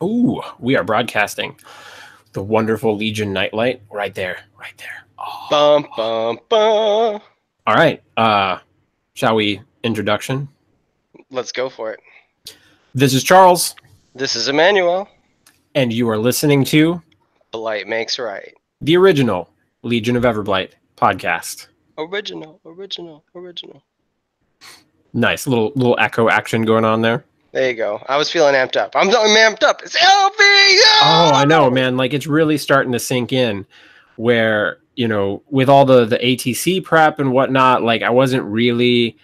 Ooh, we are broadcasting the wonderful Legion Nightlight right there, right there. Oh. Bum, bum, bum. All right. Shall we introduction? Let's go for it. This is Charles. This is Emmanuel. And you are listening to Blight Makes Right. The original Legion of Everblight podcast. Original. Nice little echo action going on there. There you go. I was feeling amped up. I'm amped up. It's LVO! Oh, I know, man. Like, it's really starting to sink in where, you know, with all the ATC prep and whatnot, like, I wasn't really,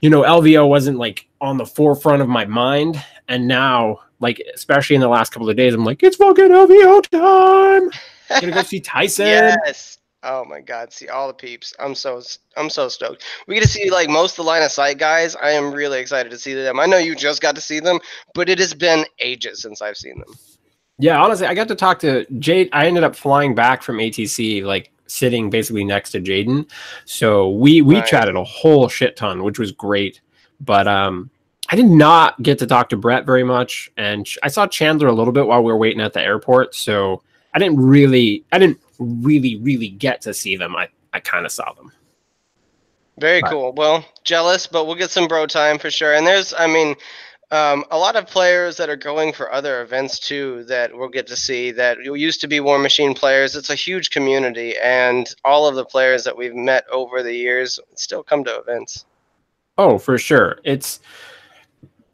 you know, LVO wasn't, like, on the forefront of my mind. And now, like, especially in the last couple of days, I'm like, it's fucking LVO time. I'm gonna go see Tyson. Yes. Oh my God! See all the peeps. I'm so stoked. We get to see like most of the line of sight guys. I am really excited to see them. I know you just got to see them, but it has been ages since I've seen them. Yeah, honestly, I got to talk to Jade. I ended up flying back from ATC, like sitting basically next to Jaden. So we chatted a whole shit ton, which was great. But I did not get to talk to Brett very much, and I saw Chandler a little bit while we were waiting at the airport. So I didn't really get to see them. I kind of saw them. Very cool. Well, jealous, but we'll get some bro time for sure. And there's, I mean, a lot of players that are going for other events too that we'll get to see that used to be War Machine players. It's a huge community, and all of the players that we've met over the years still come to events. Oh, for sure.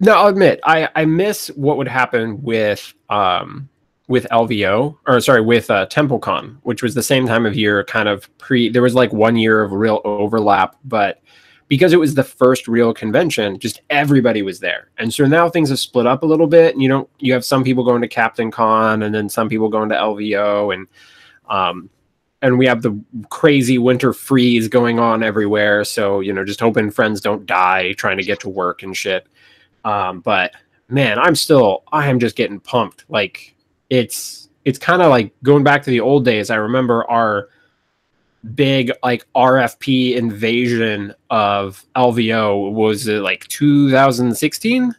No, I'll admit, I miss what would happen with LVO, or sorry, with TempleCon, which was the same time of year, kind of there was like 1 year of real overlap, but because it was the first real convention, just everybody was there. And so now things have split up a little bit, and you have some people going to Captain Con, and then some people going to LVO, and we have the crazy winter freeze going on everywhere. So, just hoping friends don't die trying to get to work and shit. But man, I am just getting pumped. Like, it's kind of like going back to the old days. I remember our big like RFP invasion of LVO was it like 2016?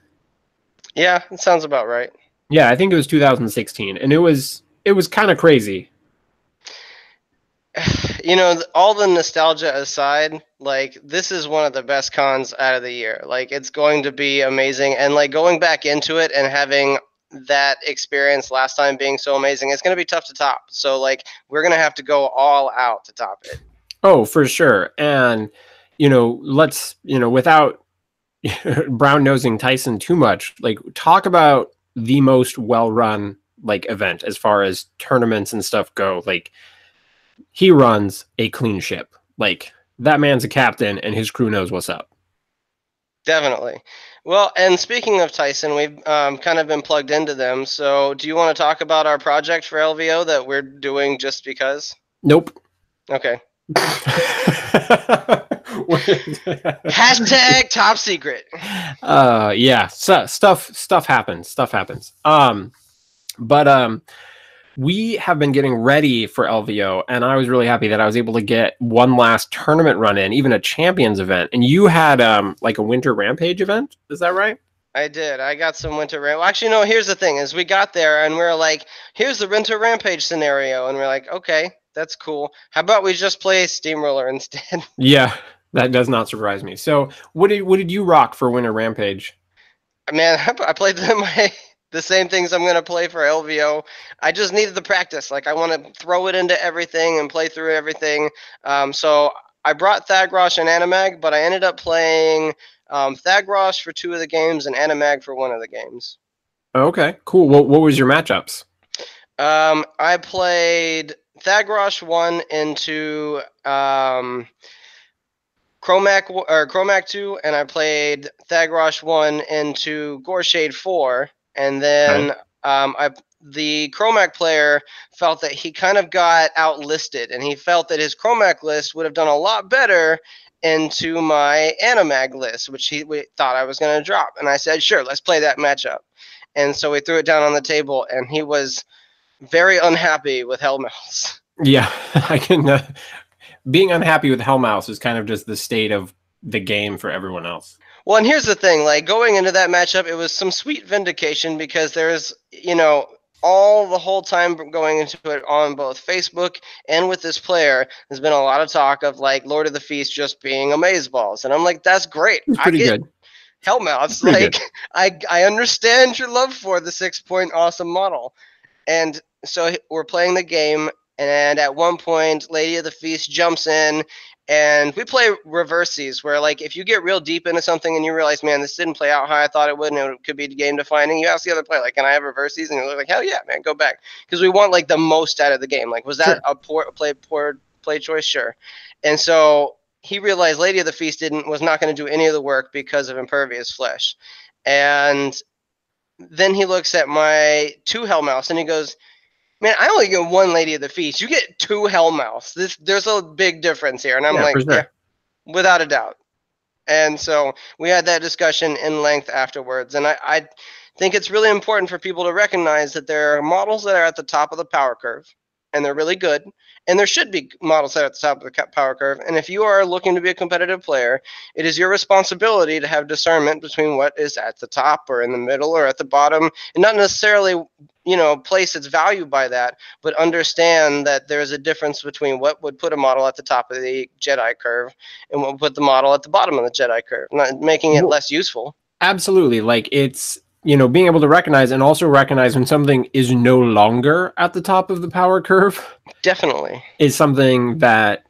Yeah, it sounds about right. Yeah, I think it was 2016, and it was kind of crazy. All the nostalgia aside, like, this is one of the best cons out of the year. Like, it's going to be amazing, and like going back into it and having that experience last time being so amazing, it's going to be tough to top. So like, we're going to have to go all out to top it. Oh, for sure. And let's without brown nosing Tyson too much, like, talk about the most well-run like event as far as tournaments and stuff go. Like, he runs a clean ship. Like, that man's a captain and his crew knows what's up. Definitely. Well, and speaking of Tyson, we've kind of been plugged into them. So do you want to talk about our project for LVO that we're doing just because? Nope. Okay. Hashtag top secret. Yeah. So, stuff happens. But we have been getting ready for LVO, and I was really happy that I was able to get one last tournament run in, even a champions event. And you had like a winter rampage event, is that right? I did. I got some winter rampage. Well, actually, no, here's the thing, is we got there and we were like, here's the winter rampage scenario, and we're like, okay, that's cool. How about we just play Steamroller instead? Yeah, that does not surprise me. So what did you rock for winter rampage? Man, I played the same things I'm going to play for LVO. I just needed the practice. Like, I want to throw it into everything and play through everything. So I brought Thagrosh and Animag, but I ended up playing Thagrosh for 2 of the games and Animag for 1 of the games. Okay, cool. What was your matchups? I played Thagrosh 1 into Chromac 2, and I played Thagrosh 1 into Goreshade 4. And then the Chromac player felt that he kind of got outlisted, and he felt that his Chromac list would have done a lot better into my Animag list, which he thought I was going to drop. And I said, sure, let's play that matchup. And so we threw it down on the table, and he was very unhappy with Hellmouse. Yeah, I can. Being unhappy with Hellmouse is kind of just the state of the game for everyone else. Well, and here's the thing, like, going into that matchup, it was some sweet vindication because there's, all the whole time going into it on both Facebook and with this player, there's been a lot of talk of like Lord of the Feast just being amazeballs, and I'm like, that's great. It's I pretty get good. Hellmouths. Pretty Like, good. I understand your love for the 6-point awesome model, and so we're playing the game, and at one point, Lady of the Feast jumps in, and we play reverses, where like if you get real deep into something and you realize, man, this didn't play out how I thought it would, and it could be game defining, you ask the other player, like, can I have reverses? And you're like, hell yeah, man, go back, because we want like the most out of the game. Like, was that Sure. a poor play choice? Sure. And so he realized Lady of the Feast was not going to do any of the work because of Impervious Flesh, and then he looks at my 2 Hellmouths and he goes, man, I only get 1 Lady of the Feast. You get 2 Hellmouths. There's a big difference here. And I'm Yeah, like, for yeah, sure. without a doubt. And so we had that discussion in length afterwards. And I think it's really important for people to recognize that there are models that are at the top of the power curve, and they're really good. And there should be models that are at the top of the power curve. And if you are looking to be a competitive player, it is your responsibility to have discernment between what is at the top or in the middle or at the bottom, and not necessarily, place its value by that, but understand that there's a difference between what would put a model at the top of the Jedi curve and what would put the model at the bottom of the Jedi curve, not making it Well, less useful. absolutely. Like it's, being able to recognize and also recognize when something is no longer at the top of the power curve Definitely. is something that,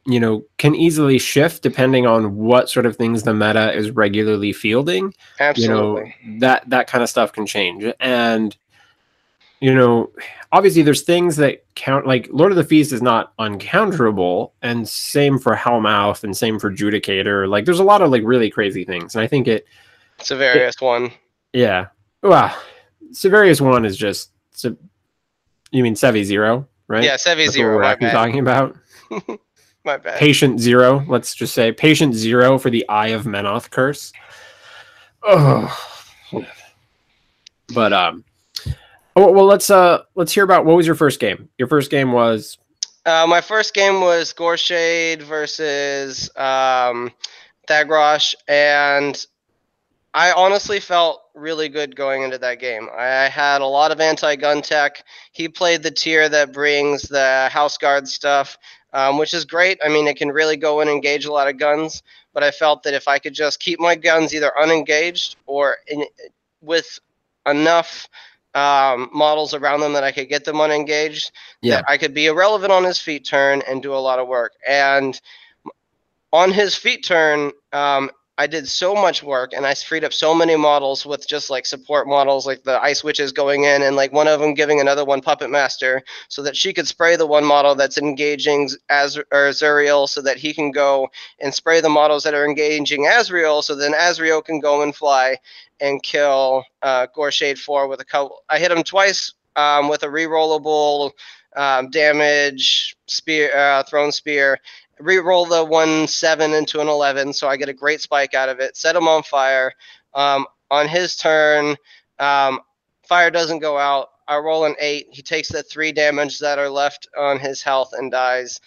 can easily shift depending on what sort of things the meta is regularly fielding. Absolutely. That kind of stuff can change. And, obviously there's things that count, like Lord of the Feast is not uncounterable, and same for Hellmouth and same for Judicator. Like there's a lot of like really crazy things. And I think Severius one. yeah. Well, Severius 1 is just, you mean Sevi 0, right? Yeah, Sevi That's what 0, we're my actually bad. talking about. My bad. Patient 0, let's just say. Patient 0 for the Eye of Menoth curse. Oh. But, well, let's hear about what was your first game? Your first game was... My first game was Gorshade versus Thagrosh, and I honestly felt really good going into that game. I had a lot of anti-gun tech. He played the tier that brings the house guard stuff, which is great. I mean, it can really go and engage a lot of guns, but I felt that if I could just keep my guns either unengaged or with enough models around them that I could get them unengaged, Yeah. that I could be irrelevant on his feet turn and do a lot of work. And on his feet turn, I did so much work, and I freed up so many models with just like support models, like the Ice Witches going in, and like one of them giving another one Puppet Master, so that she could spray the one model that's engaging Azrael, so that he can go and spray the models that are engaging Azrael, so then Azrael can go and fly and kill Gorshade 4 with a couple. I hit him twice with a rerollable damage spear, thrown spear. Reroll the 1-7 into an 11, so I get a great spike out of it. Set him on fire. On his turn, fire doesn't go out. I roll an 8. He takes the 3 damage that are left on his health and dies.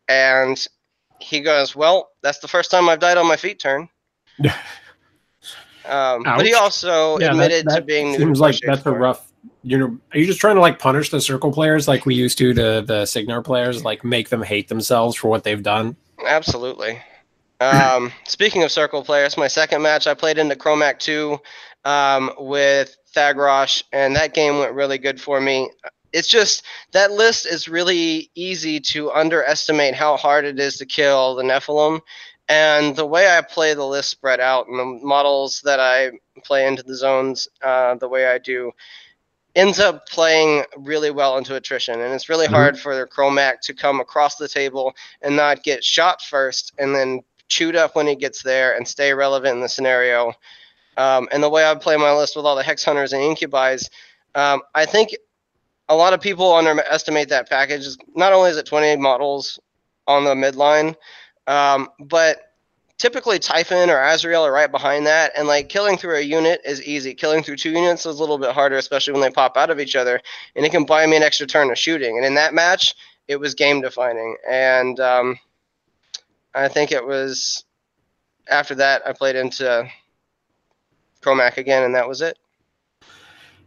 And he goes, well, that's the first time I've died on my feet turn. But he also admitted to being new to seems like that's 4. a rough... are you just trying to like punish the circle players like we used to the Signar players, like make them hate themselves for what they've done? Absolutely. Speaking of circle players, my second match I played into Chromac 2 with Thagrosh, and that game went really good for me. It's just that list is really easy to underestimate how hard it is to kill the Nephilim. And the way I play the list spread out and the models that I play into the zones the way I do ends up playing really well into attrition. And it's really hard for Chromac to come across the table and not get shot first and then chewed up when he gets there and stay relevant in the scenario. And the way I play my list with all the Hex Hunters and Incubis, I think a lot of people underestimate that package. Not only is it 20 models on the midline, but typically Typhon or Azrael are right behind that, and like killing through a unit is easy. Killing through 2 units is a little bit harder, especially when they pop out of each other, and it can buy me an extra turn of shooting. And in that match, it was game defining. And I think it was after that I played into Chromac again, and that was it.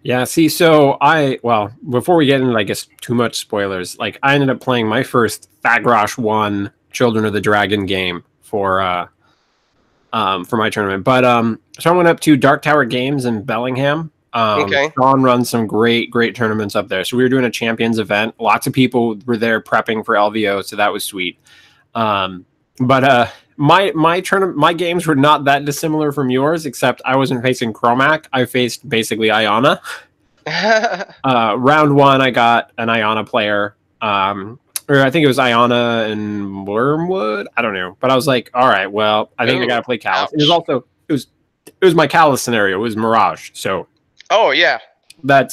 Yeah, see, so well, before we get into, I guess, too much spoilers, like, I ended up playing my first Thagrosh 1 Children of the Dragon game for my tournament. But so I went up to Dark Tower Games in Bellingham. Okay. Sean runs some great tournaments up there. So we were doing a champions event. Lots of people were there prepping for LVO, so that was sweet. But my games were not that dissimilar from yours, except I wasn't facing Chromac. I faced basically Iona. Round 1, I got an Iona player. Or I think it was Iona and Wormwood. I don't know, but I was like, all right, well, I think I gotta play Callus. It was also it was my Callus scenario. It was Mirage, so yeah, that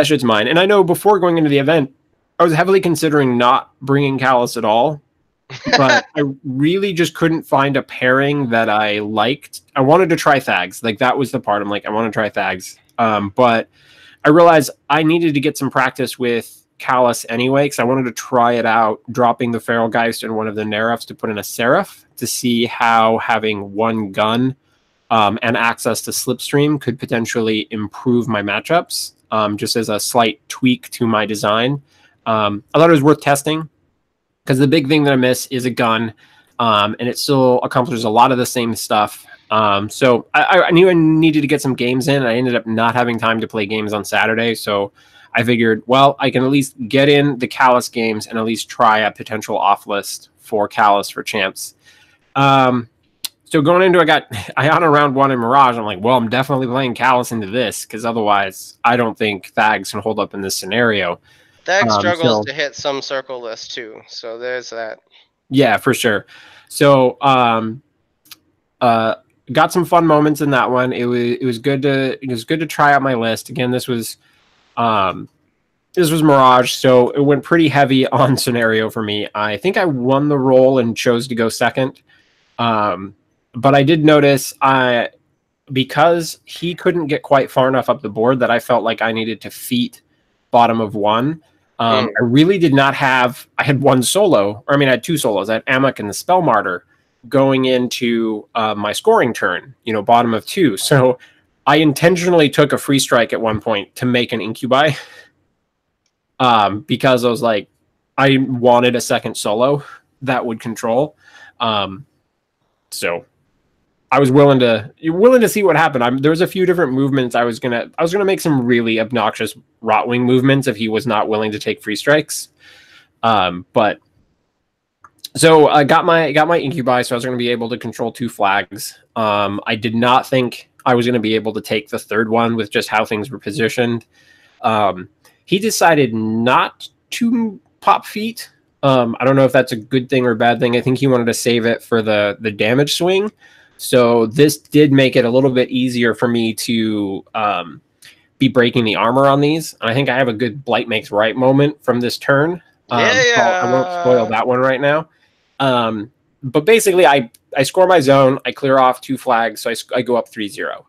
shit's mine. And I know before going into the event, I was heavily considering not bringing Callus at all, but I really just couldn't find a pairing that I liked. I wanted to try Thags, like that was the part. I'm like, I want to try Thags, but I realized I needed to get some practice with Callus anyway, because I wanted to try it out, dropping the Feral Geist in one of the Nerfs to put in a Seraph to see how having one gun and access to Slipstream could potentially improve my matchups, just as a slight tweak to my design. I thought it was worth testing, because the big thing that I miss is a gun, and it still accomplishes a lot of the same stuff. So I knew I needed to get some games in. I ended up not having time to play games on Saturday, so I figured, well, I can at least get in the Callus games and at least try a potential off list for Callus for champs. So going into, I got Iona round 1 in Mirage. I'm like, well, I'm definitely playing Callus into this, because otherwise I don't think Thags can hold up in this scenario. Thags struggles to hit some circle list too, so there's that. Yeah, for sure. So got some fun moments in that one. It was good to try out my list. Again, this was Mirage, so it went pretty heavy on scenario for me. I think I won the roll and chose to go second. But I did notice because he couldn't get quite far enough up the board that I felt like I needed to feat bottom of 1. I really did not have. I had one solo, or I mean, I had 2 solos. I had Amok and the Spell Martyr going into my scoring turn, bottom of 2. So I intentionally took a free strike at one point to make an Incubi, because I was like, I wanted a second solo that would control. So I was willing to see what happened. There was a few different movements. I was gonna make some really obnoxious Rotwing movements if he was not willing to take free strikes. But so I got my Incubi, so I was going to be able to control 2 flags. I did not think I was going to be able to take the third one with just how things were positioned. He decided not to pop feet. I don't know if that's a good thing or a bad thing. I think he wanted to save it for the damage swing. So this did make it a little bit easier for me to be breaking the armor on these. And I think I have a good Blight Makes Right moment from this turn. So I won't spoil that one right now. But basically, I score my zone. I clear off 2 flags, so I go up 3-0.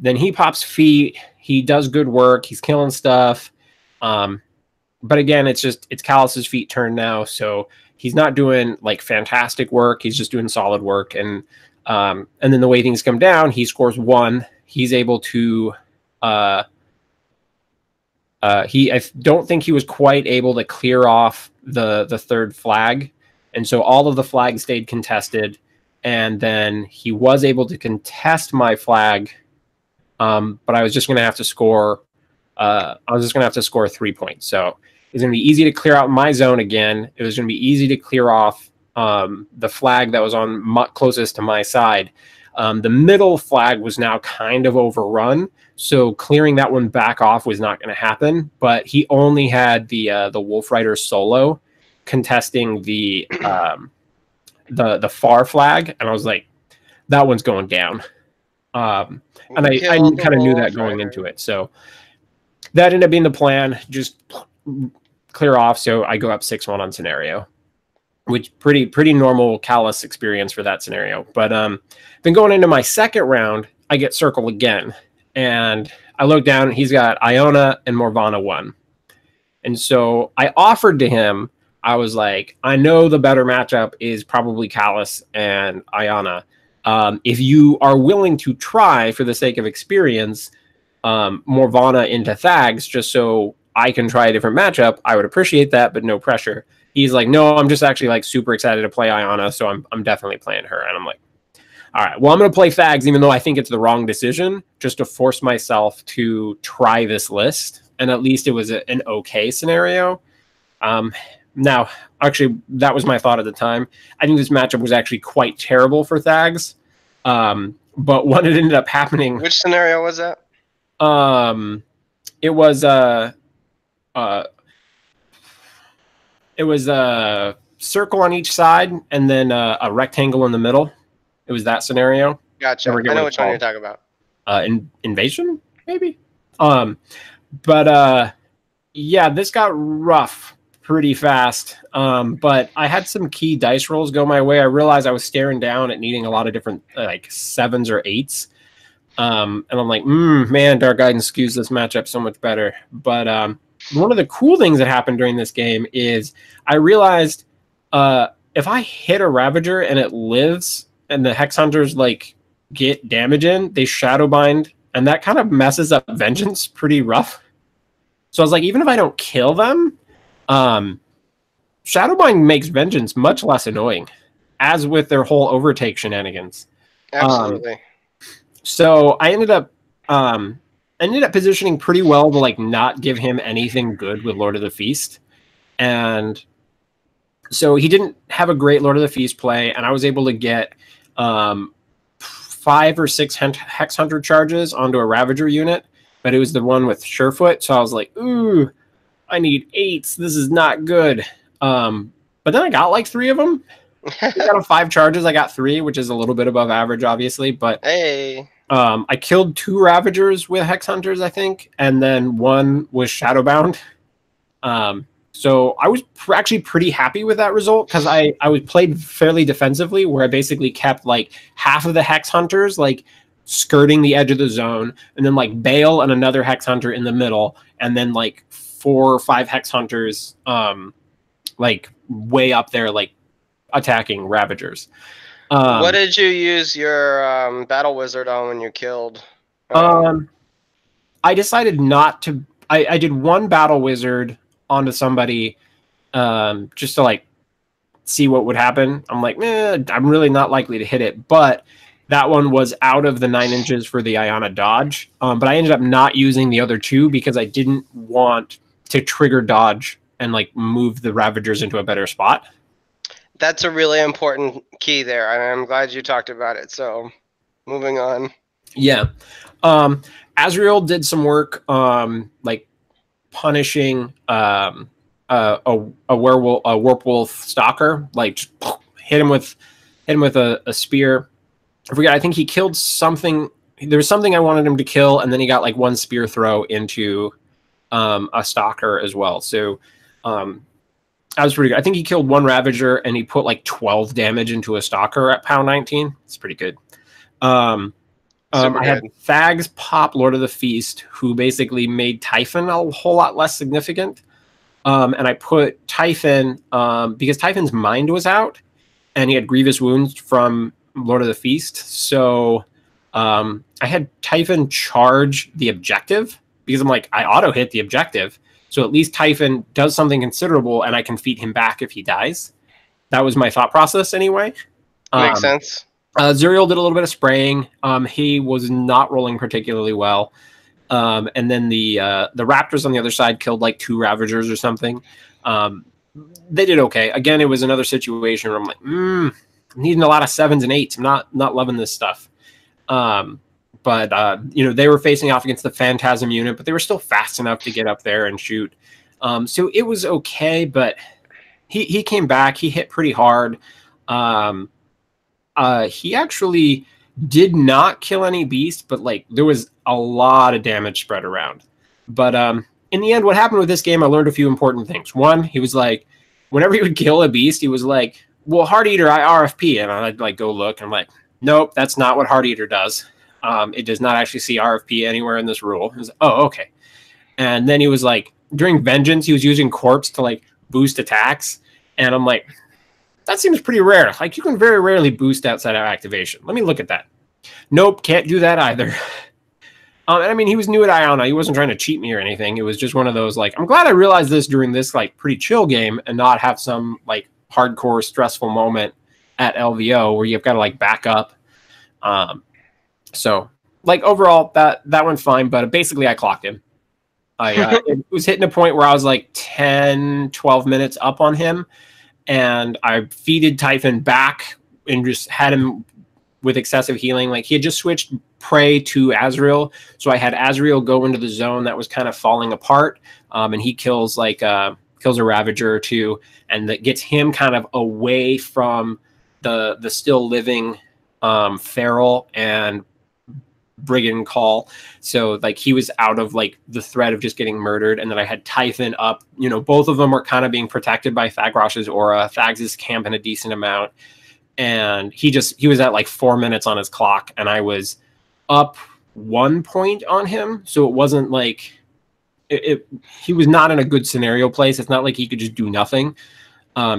Then he pops feet. He does good work. He's killing stuff. But again, it's Callus's feet turn now, so he's not doing like fantastic work. He's just doing solid work. And then the way things come down, he scores 1. He's able to. I don't think he was quite able to clear off the third flag, and so all of the flags stayed contested. And then he was able to contest my flag, but I was just going to have to score. I was just going to have to score 3 points. So it's going to be easy to clear out my zone again. It was going to be easy to clear off the flag that was on closest to my side. The middle flag was now kind of overrun, so clearing that one back off was not going to happen. But he only had the Wolf Rider solo contesting the far flag, and I was like, that one's going down. And I kind of knew that going into it, so that ended up being the plan. Just clear off, so I go up 6-1 on scenario, which pretty normal Callus experience for that scenario. But then going into my second round, I get Circle again, and I look down, he's got Iona and Morvana 1. And so I offered to him, I was like, I know the better matchup is probably Callus and Iona. If you are willing to try for the sake of experience, Morvana into Thags just so I can try a different matchup, I would appreciate that, but no pressure. He's like, no, I'm just actually like super excited to play Iana, so I'm definitely playing her. And I'm like, all right, well, I'm going to play Thags, even though I think it's the wrong decision, just to force myself to try this list. And at least it was an okay scenario. Now, actually, that was my thought at the time. I think this matchup was actually quite terrible for Thags. But what it ended up happening... Which scenario was that? It was a circle on each side and then a rectangle in the middle. It was that scenario. Gotcha. I know which one you're talking about. Invasion, maybe. Yeah, this got rough pretty fast. But I had some key dice rolls go my way. I realized I was staring down at needing a lot of different like 7s or 8s. And I'm like, man, Dark Guidance skews this matchup so much better. But one of the cool things that happened during this game is I realized if I hit a Ravager and it lives and the Hex Hunters like get damage in, they Shadowbind, and that kind of messes up Vengeance pretty rough. So I was like, even if I don't kill them, Shadowbind makes Vengeance much less annoying, as with their whole overtake shenanigans. Absolutely. So I ended up positioning pretty well to like not give him anything good with Lord of the Feast. And so he didn't have a great Lord of the Feast play, and I was able to get 5 or 6 Hex Hunter charges onto a Ravager unit, but it was the one with Surefoot, so I was like, ooh, I need 8s. This is not good. But then I got like 3 of them. I got on 5 charges. I got 3, which is a little bit above average, obviously. But hey, I killed 2 Ravagers with Hex Hunters, I think, and then 1 was Shadowbound. So I was actually pretty happy with that result because I was played fairly defensively, where I basically kept like half of the Hex Hunters like skirting the edge of the zone, and then like Bale and another Hex Hunter in the middle, and then like 4 or 5 Hex Hunters like way up there, like attacking Ravagers. What did you use your Battle Wizard on when you killed? I decided not to. I did 1 Battle Wizard onto somebody just to like see what would happen. I'm like, I'm really not likely to hit it, but that one was out of the 9 inches for the Iana dodge. But I ended up not using the other 2 because I didn't want to trigger dodge and like move the Ravagers into a better spot. That's a really important key there, and I'm glad you talked about it. So, moving on. Yeah. Azrael did some work like punishing a werewolf stalker, like just hit him with a spear. I forget, I think he killed something. There was something I wanted him to kill, and then he got like 1 spear throw into a stalker as well. So I was pretty good. I think he killed 1 Ravager and he put like 12 damage into a stalker at pound 19. It's pretty good. I had Thags pop Lord of the Feast, who basically made Typhon a whole lot less significant. And I put Typhon because Typhon's mind was out and he had grievous wounds from Lord of the Feast. So I had Typhon charge the objective because I'm like, I auto hit the objective. So at least Typhon does something considerable and I can feed him back if he dies. That was my thought process anyway. Makes sense. Zuriel did a little bit of spraying. He was not rolling particularly well. And then the Raptors on the other side killed like 2 Ravagers or something. They did okay. Again, it was another situation where I'm like, I'm needing a lot of 7s and 8s. I'm not loving this stuff. But they were facing off against the Phantasm unit, but they were still fast enough to get up there and shoot. So it was okay, but he came back. He hit pretty hard. He actually did not kill any beast, but like there was a lot of damage spread around. But in the end, what happened with this game, I learned a few important things. One, he was like, whenever he would kill a beast, he was like, well, Heart Eater, I RFP. And I'd like go look and I'm like, nope, that's not what Heart Eater does. It does not actually see RFP anywhere in this rule. He was like, oh, okay. And then he was like, during Vengeance, he was using Corpse to like boost attacks. And I'm like, that seems pretty rare. Like you can very rarely boost outside of activation. Let me look at that. Nope, can't do that either. And I mean, he was new at Iona. He wasn't trying to cheat me or anything. It was just one of those, like, I'm glad I realized this during this, like, pretty chill game and not have some, like, hardcore stressful moment at LVO where you've got to, like, back up. So, like, overall, that went fine, but basically I clocked him. It was hitting a point where I was, like, 10, 12 minutes up on him, and I feeded Typhon back and just had him with excessive healing. Like, he had just switched prey to Azrael, so I had Azrael go into the zone that was kind of falling apart, and he kills kills a Ravager or two, and that gets him kind of away from the still living Feral and Brigand Call. So like he was out of like the threat of just getting murdered, and then I had Typhon up. Both of them were kind of being protected by Thagrosh's aura. Thags is camping a decent amount, and he was at like 4 minutes on his clock, and I was up 1 point on him. So it wasn't like he was not in a good scenario place. It's not like he could just do nothing.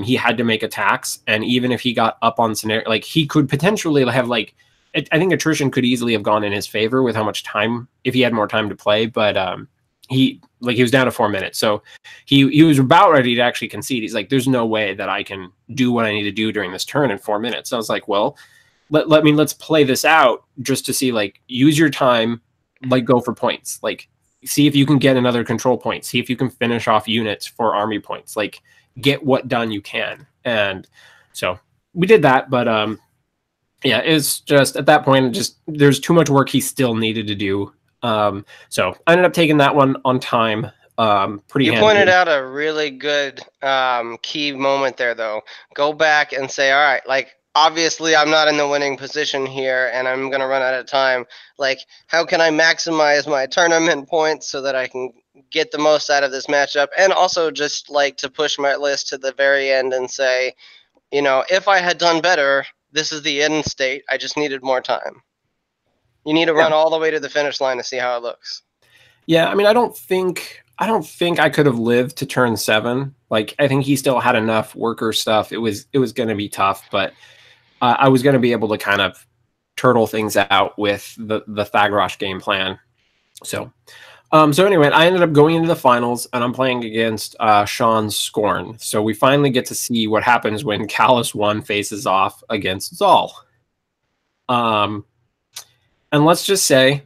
He had to make attacks, and even if he got up on scenario, like he could potentially have like, I think attrition could easily have gone in his favor with how much time, if he had more time to play. But he was down to 4 minutes, so he was about ready to actually concede. He's like, "There's no way that I can do what I need to do during this turn in 4 minutes." So I was like, "Well, let's play this out just to see. Like, use your time, like go for points. Like, see if you can get another control point. See if you can finish off units for army points. Like, get what done you can." And so we did that, but yeah, it's just at that point, there's too much work he still needed to do. So I ended up taking that one on time. Pretty. You pointed out a really good key moment there, though. Go back and say, all right, like obviously I'm not in the winning position here, and I'm gonna run out of time. Like, how can I maximize my tournament points so that I can get the most out of this matchup, and also just like to push my list to the very end and say, if I had done better, this is the end state. I just needed more time. You need to run all the way to the finish line to see how it looks. Yeah, I mean, I don't think I could have lived to turn 7. Like, I think he still had enough worker stuff. It was going to be tough, but I was going to be able to kind of turtle things out with the Thagrosh game plan. So anyway, I ended up going into the finals, and I'm playing against Sean's Scorn. So we finally get to see what happens when Callus 1 faces off against Zal. And let's just say,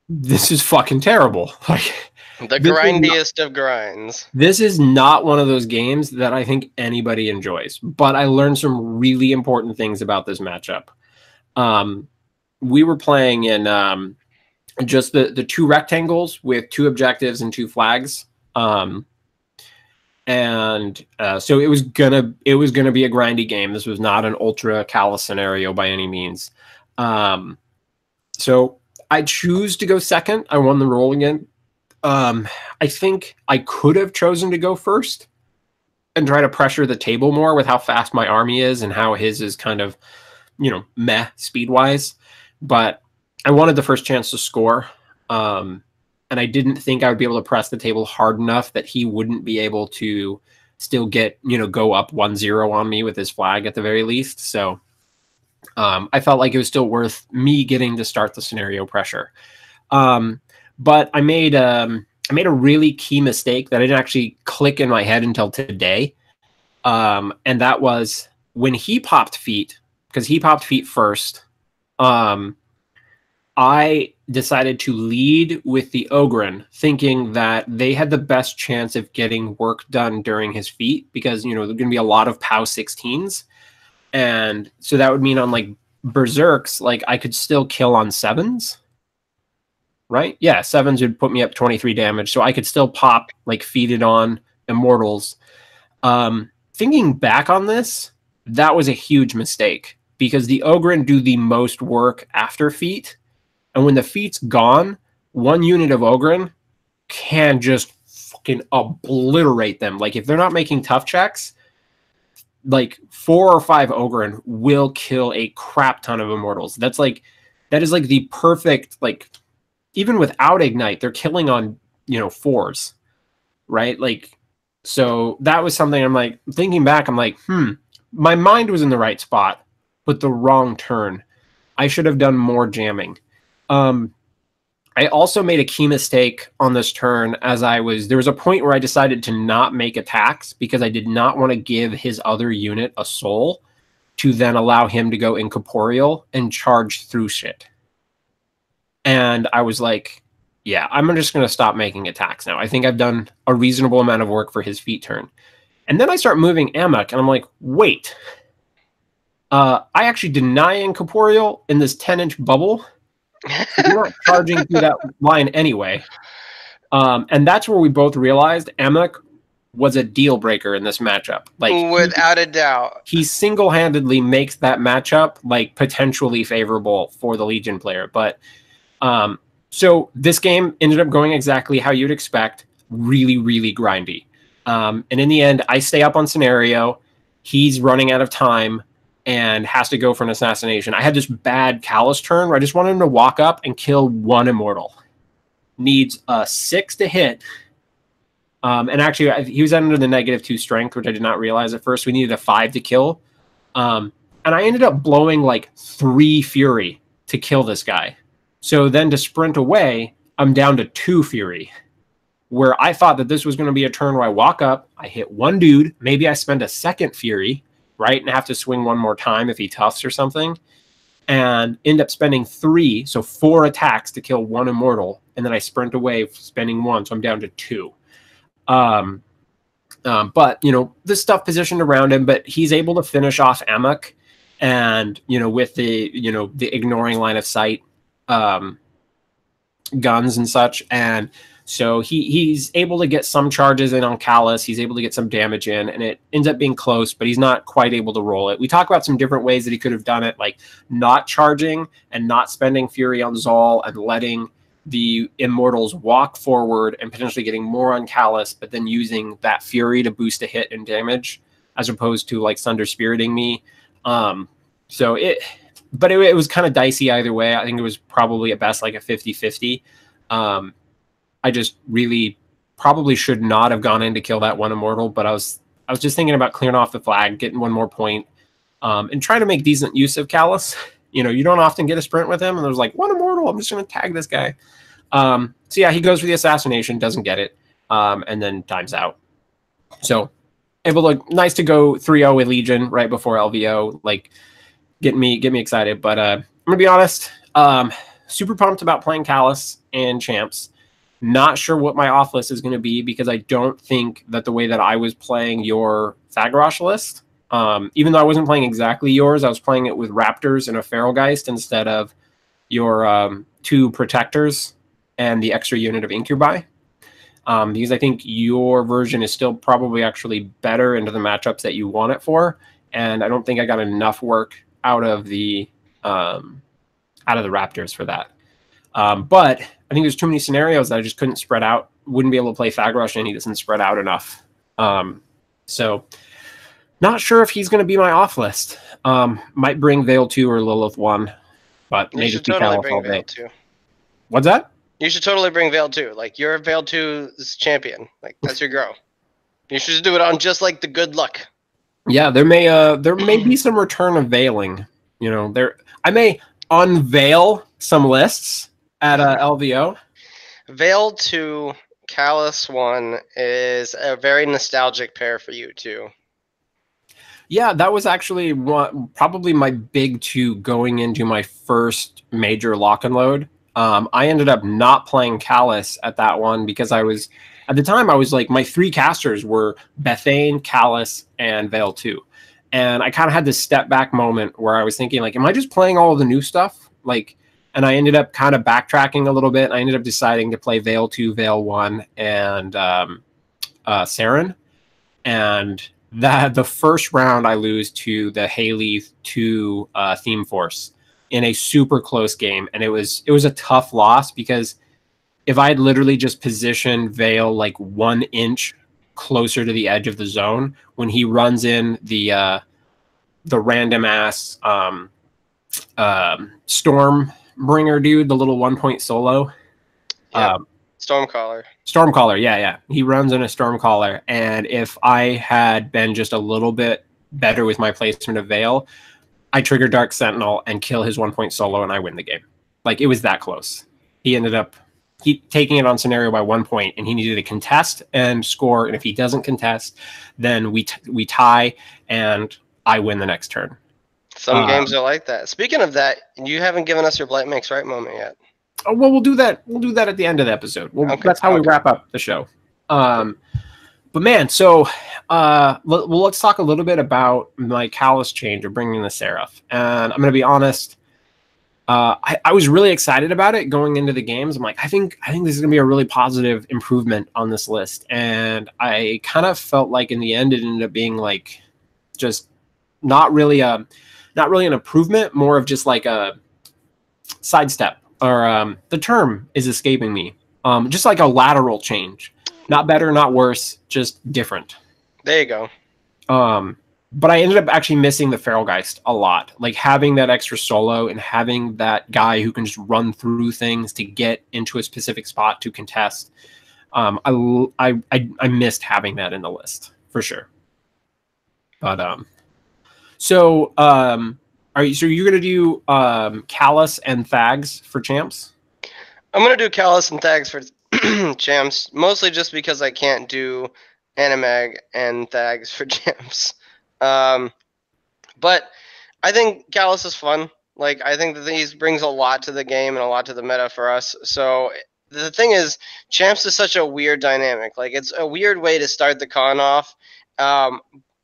this is fucking terrible. Like, the grindiest of grinds. This is not one of those games that I think anybody enjoys, but I learned some really important things about this matchup. We were playing in just the 2 rectangles with 2 objectives and 2 flags. So it was gonna be a grindy game. This was not an ultra Callus scenario by any means. So I choose to go second. I won the roll again. I think I could have chosen to go first and try to pressure the table more with how fast my army is and how his is kind of, meh speed wise. But I wanted the first chance to score. And I didn't think I would be able to press the table hard enough that he wouldn't be able to still get, go up 1-0 on me with his flag at the very least. So I felt like it was still worth me getting to start the scenario pressure. But I made a really key mistake that didn't actually click in my head until today. And that was when he popped feet, because he popped feet first. I decided to lead with the Ogren, thinking that they had the best chance of getting work done during his feat, because, there's going to be a lot of POW 16s. And so that would mean on like Berserks, like I could still kill on 7s. Right? Yeah, 7s would put me up 23 damage. So I could still pop like feeded on Immortals. Thinking back on this, that was a huge mistake, because the Ogren do the most work after feat. And when the feat's gone, 1 unit of Ogren can just fucking obliterate them. Like, if they're not making tough checks, like 4 or 5 Ogren will kill a crap ton of Immortals. That is like the perfect, like, even without Ignite, they're killing on, 4s, right? Like, so that was something I'm like, thinking back, I'm like, my mind was in the right spot, but the wrong turn. I should have done more jamming. I also made a key mistake on this turn as there was a point where I decided to not make attacks because I did not want to give his other unit a soul to then allow him to go incorporeal and charge through shit. And I was like, yeah, I'm just going to stop making attacks now. I think I've done a reasonable amount of work for his feat turn. And then I start moving Amok, and I'm like, wait. I actually deny incorporeal in this 10-inch bubble. So you're not charging through that line anyway. And that's where we both realized Amok was a deal breaker in this matchup. Like, without a doubt. He single-handedly makes that matchup like potentially favorable for the Legion player. But so this game ended up going exactly how you'd expect. Really, really grindy. And in the end, I stay up on scenario. He's running out of time and has to go for an assassination. I had this bad Callus turn where I just wanted him to walk up and kill one immortal. Needs a 6 to hit. And actually, he was under the -2 strength, which I did not realize at first. We needed a 5 to kill. And I ended up blowing like 3 Fury to kill this guy. So then to sprint away, I'm down to 2 Fury. Where I thought that this was going to be a turn where I walk up, I hit one dude, maybe I spend a second Fury, right, and have to swing one more time if he toughs or something, and end up spending 3, so 4 attacks to kill one immortal, and then I sprint away spending 1, so I'm down to 2. But, you know, this stuff positioned around him, but he's able to finish off Amok, and, you know, with the, you know, the ignoring line of sight guns and such, and so he's able to get some charges in on Callus. He's able to get some damage in, and it ends up being close, but he's not quite able to roll it. We talk about some different ways that he could have done it, like not charging and not spending Fury on Zal and letting the Immortals walk forward and potentially getting more on Callus, but then using that Fury to boost a hit and damage, as opposed to like Sunder Spiriting me. So it was kind of dicey either way. I think it was probably at best like a 50-50. I just really probably should not have gone in to kill that one immortal, but I was just thinking about clearing off the flag, getting one more point, and trying to make decent use of Callus. You know, you don't often get a sprint with him, and there's like one immortal, I'm just going to tag this guy. So yeah, he goes for the assassination, doesn't get it, and then times out. So nice to go 3-0 with Legion right before LVO, like get me excited. But I'm gonna be honest, super pumped about playing Callus and Champs. Not sure what my off list is going to be because I don't think that the way that I was playing your Thagrosh list, even though I wasn't playing exactly yours, I was playing it with Raptors and a Feral Geist instead of your 2 Protectors and the extra unit of Incubi. Because I think your version is still probably actually better into the matchups that you want it for, and I don't think I got enough work out of the Raptors for that. But I think there's too many scenarios that I just couldn't spread out. Wouldn't be able to play Thagrosh, and he doesn't spread out enough. So not sure if he's going to be my off list. Might bring Veil 2 or Lilith 1, but you should totally bring Veil 2. What's that? You should totally bring Veil 2. Like, you're Veil 2's champion. Like, that's your girl. You should just do it on just like the good luck. Yeah, there may be some return of veiling. You know, I may unveil some lists at LVO. Veil 2, Callus 1 is a very nostalgic pair for you too. Yeah, that was actually probably my big 2 going into my first major lock and load. I ended up not playing Callus at that one because at the time I was like, my 3 casters were Bethane, Callus, and Veil 2. And I kind of had this step back moment where I was thinking, like, am I just playing all of the new stuff? Like, and I ended up kind of backtracking a little bit. I ended up deciding to play Veil 2, Veil 1, and Saren. And the first round I lose to the Haley 2 Theme Force in a super close game. And it was a tough loss because if I had literally just positioned Veil like 1 inch closer to the edge of the zone, when he runs in the random ass Stormbringer dude, the little 1-point solo. Yeah. Stormcaller. Stormcaller, yeah. He runs in a Stormcaller, and if I had been just a little bit better with my placement of Veil, I trigger Dark Sentinel and kill his 1-point solo, and I win the game. Like, it was that close. He ended up taking it on scenario by 1 point, and he needed to contest and score. And if he doesn't contest, then we tie, and I win the next turn. Some games are like that. Speaking of that, you haven't given us your Blight Makes Right moment yet. Oh, well, we'll do that. We'll do that at the end of the episode. That's how we wrap up the show. But man, so let's talk a little bit about my Callus change of bringing the Seraph. And I'm going to be honest, I was really excited about it going into the games. I'm like, I think this is going to be a really positive improvement on this list. And I kind of felt like in the end it ended up being like just not really an improvement, more of just like a sidestep, or the term is escaping me. Just like a lateral change. Not better, not worse, just different. There you go. But I ended up actually missing the Feralgeist a lot. Like having that extra solo and having that guy who can just run through things to get into a specific spot to contest. I missed having that in the list for sure. But so you're gonna do Callus and Thags for champs? I'm gonna do Callus and Thags for champs, mostly just because I can't do Animag and Thags for champs. But I think Callus is fun. Like, I think that he brings a lot to the game and a lot to the meta for us. So the thing is, champs is such a weird dynamic. Like, it's a weird way to start the con off.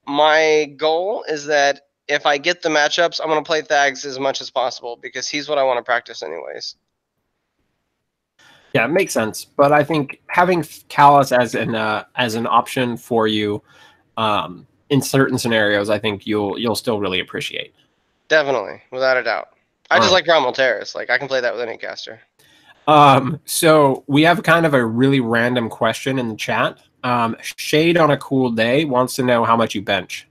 My goal is that if I get the matchups, I'm going to play Thags as much as possible because he's what I want to practice anyways. Yeah, it makes sense. But I think having Callus as an option for you in certain scenarios, I think you'll still really appreciate. Definitely, without a doubt. I just like Rommel Terrace. Like, I can play that with any caster. So we have kind of a really random question in the chat. Shade on a cool day wants to know how much you bench.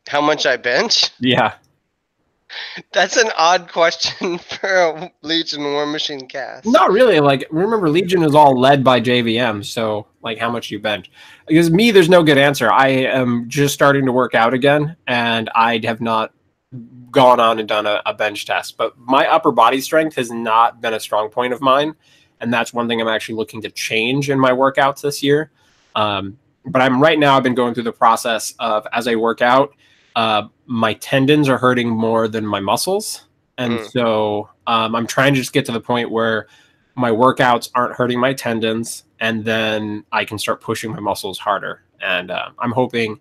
How much I bench? Yeah. That's an odd question for a Legion War Machine cast. Not really. Like, remember, Legion is all led by JVM, so like, how much you bench? Because me, there's no good answer. I am just starting to work out again, and I have not gone on and done a bench test. But my upper body strength has not been a strong point of mine, and that's one thing I'm actually looking to change in my workouts this year. But I've been going through the process of, as I work out, my tendons are hurting more than my muscles. And so I'm trying to just get to the point where my workouts aren't hurting my tendons, and then I can start pushing my muscles harder. And I'm hoping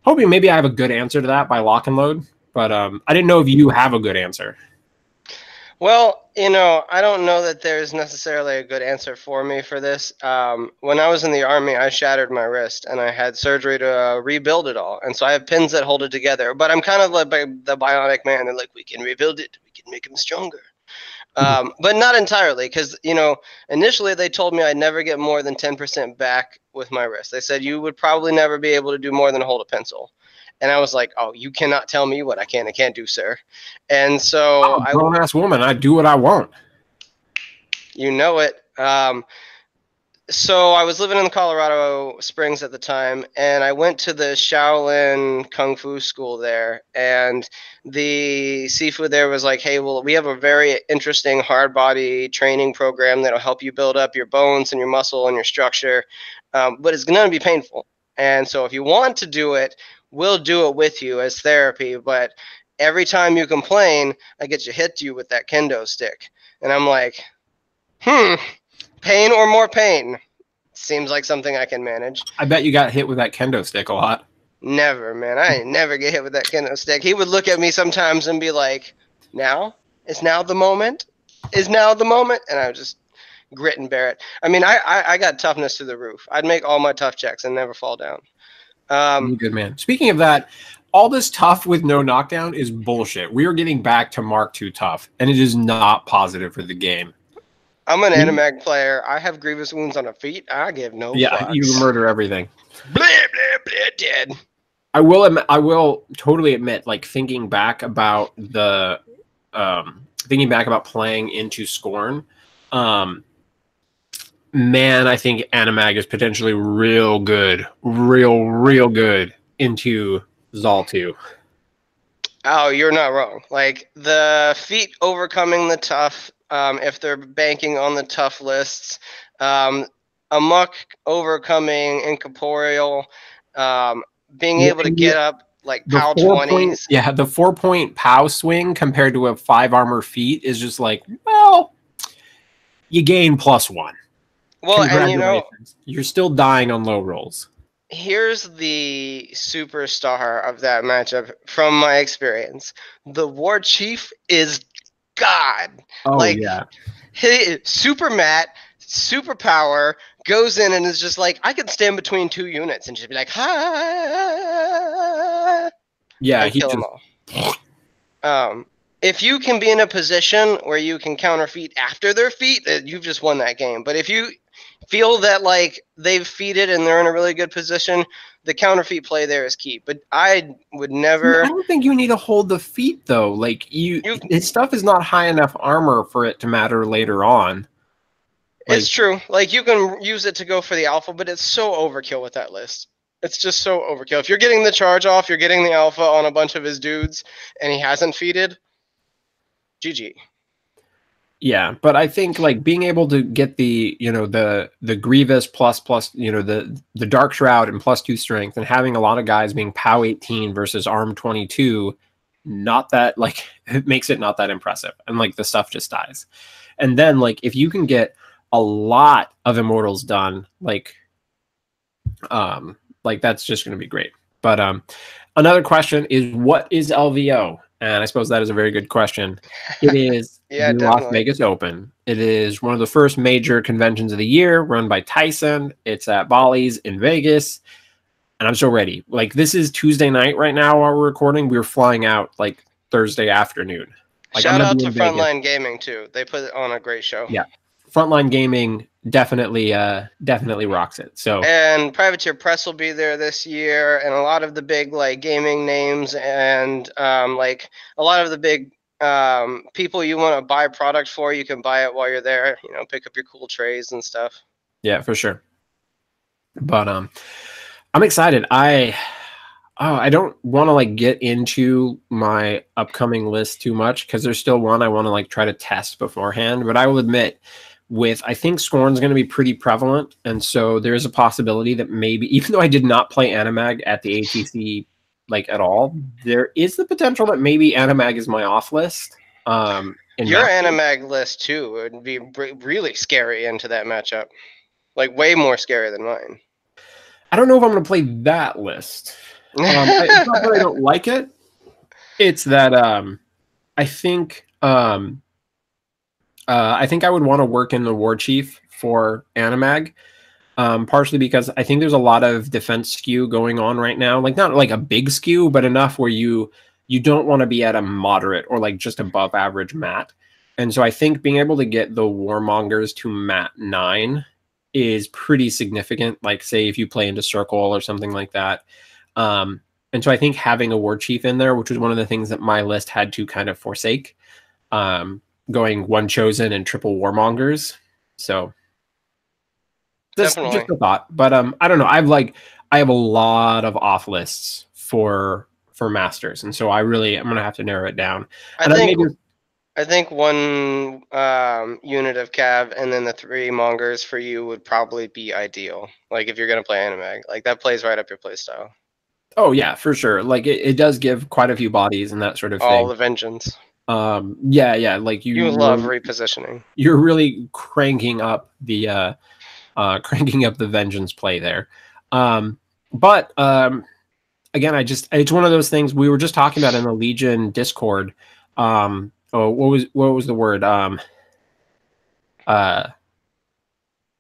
maybe I have a good answer to that by lock and load. But I didn't know if you have a good answer. Well, I don't know that there's necessarily a good answer for me for this. When I was in the Army, I shattered my wrist, and I had surgery to rebuild it all. And so I have pins that hold it together. But I'm kind of like the Bionic Man. They're like, we can rebuild it. We can make him stronger. But not entirely, because, initially they told me I'd never get more than 10% back with my wrist. They said you would probably never be able to do more than hold a pencil. And I was like, oh, you cannot tell me what I can and can't do, sir. And so I'm a grown-ass woman. I do what I want. You know it. So I was living in Colorado Springs at the time, and I went to the Shaolin Kung Fu school there, and the Sifu there was like, hey, well, we have a very interesting hard body training program that'll help you build up your bones and your muscle and your structure, but it's going to be painful. And so if you want to do it, we'll do it with you as therapy, but every time you complain, I get to hit you with that kendo stick. And I'm like, pain or more pain? Seems like something I can manage. I bet you got hit with that kendo stick a lot. Never, man. I never get hit with that kendo stick. He would look at me sometimes and be like, now? Is now the moment? Is now the moment? And I would just grit and bear it. I mean, I got toughness through the roof. I'd make all my tough checks and never fall down. Good man. Speaking of that, all this tough with no knockdown is bullshit. We are getting back to Mark II tough, and it is not positive for the game. I'm an Animag player. I have grievous wounds on the feet. I give no fucks. You murder everything. Blah, blah, blah, dead. I will totally admit, like, thinking back about playing into Scorn, man, I think Animag is potentially real good into Zal 2. Oh, you're not wrong. Like, the feat overcoming the tough if they're banking on the tough lists. Amok overcoming incorporeal, being able to get up like The POW 4-point, 20s. yeah, the 4-point POW swing compared to a 5 armor feat is just like, well, you gain +1. Well, and Congratulations. You're still dying on low rolls. here's the superstar of that matchup from my experience. The War Chief is God. Oh, Like, yeah. super Matt, super power, goes in and is just like, I can stand between 2 units and just be like, ha, Yeah, and he kill just them all. If you can be in a position where you can counter feat after their feat, you've just won that game. But if you feel that like they've feated and they're in a really good position, the counter feat play there is key. But I would never. I don't think you need to hold the feat though. Like his stuff is not high enough armor for it to matter later on. It's true. Like you can use it to go for the alpha, but it's so overkill with that list. It's just so overkill. If you're getting the charge off, you're getting the alpha on a bunch of his dudes, and he hasn't feated. GG. Yeah, but I think like being able to get the the Grievous plus the Dark Shroud and +2 strength, and having a lot of guys being POW 18 versus ARM 22, not that like it makes it not that impressive, and like the stuff just dies. And then like if you can get a lot of Immortals done, like that's just going to be great. But another question is, what is LVO? And I suppose that is a very good question. It is Yeah, the definitely. Las Vegas Open. It is one of the first major conventions of the year, run by Tyson. It's at Bally's in Vegas, and I'm so ready. Like, this is Tuesday night right now while we're recording. We're flying out like Thursday afternoon. Like, Shout out to Vegas. Frontline Gaming too. They put on a great show. Yeah, Frontline Gaming definitely rocks it. So, and Privateer Press will be there this year, and a lot of the big like gaming names and like a lot of the big people you want to buy product for, you can buy it while you're there. You know, pick up your cool trays and stuff. Yeah, for sure. But I'm excited. I don't want to like get into my upcoming list too much because there's still one I want to like try to test beforehand. But I will admit, I think Scorn's going to be pretty prevalent, and so there is a possibility that maybe, even though I did not play Animag at the ATC like at all, there is the potential that maybe Animag is my off list. Your Animag list too would be really scary into that matchup, like way more scary than mine. I don't know if I'm going to play that list. It's not that I don't like it. It's that I think I would want to work in the War Chief for Animag, partially because I think there's a lot of defense skew going on right now. Like, not like a big skew, but enough where you don't want to be at a moderate or like just above average mat. And so I think being able to get the Warmongers to mat 9 is pretty significant. Like, say if you play into Circle or something like that. And so I think having a War Chief in there, which was one of the things that my list had to kind of forsake, going 1 Chosen and triple Warmongers. So just a thought. But I don't know. I have a lot of off lists for Masters, and so I'm gonna have to narrow it down. I think 1 unit of Cav and then the 3 Mongers for you would probably be ideal. Like if you're gonna play Animag, like that plays right up your playstyle. Oh yeah, for sure. Like it does give quite a few bodies and that sort of thing. All the Vengeance. Yeah. Like you love repositioning. You're really cranking up the Vengeance play there. But again, it's one of those things we were just talking about in the Legion Discord. What was the word?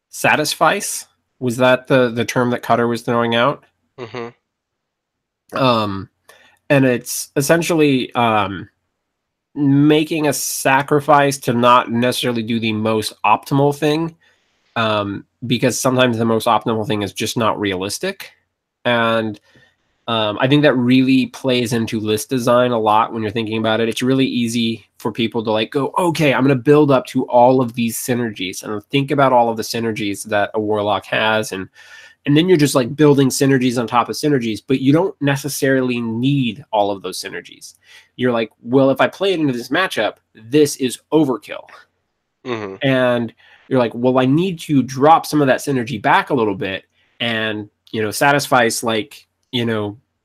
Satisfice? Was that the term that Cutter was throwing out? Mm-hmm. And it's essentially making a sacrifice to not necessarily do the most optimal thing, because sometimes the most optimal thing is just not realistic. And I think that really plays into list design a lot when you're thinking about it. It's really easy for people to like go, okay, I'm going to build up to all of these synergies and think about all of the synergies that a Warlock has. And then you're just like building synergies on top of synergies, but you don't necessarily need all of those synergies. You're like, well, if I play it into this matchup, this is overkill. Mm-hmm. And you're like, well, I need to drop some of that synergy back a little bit and, satisfice, like,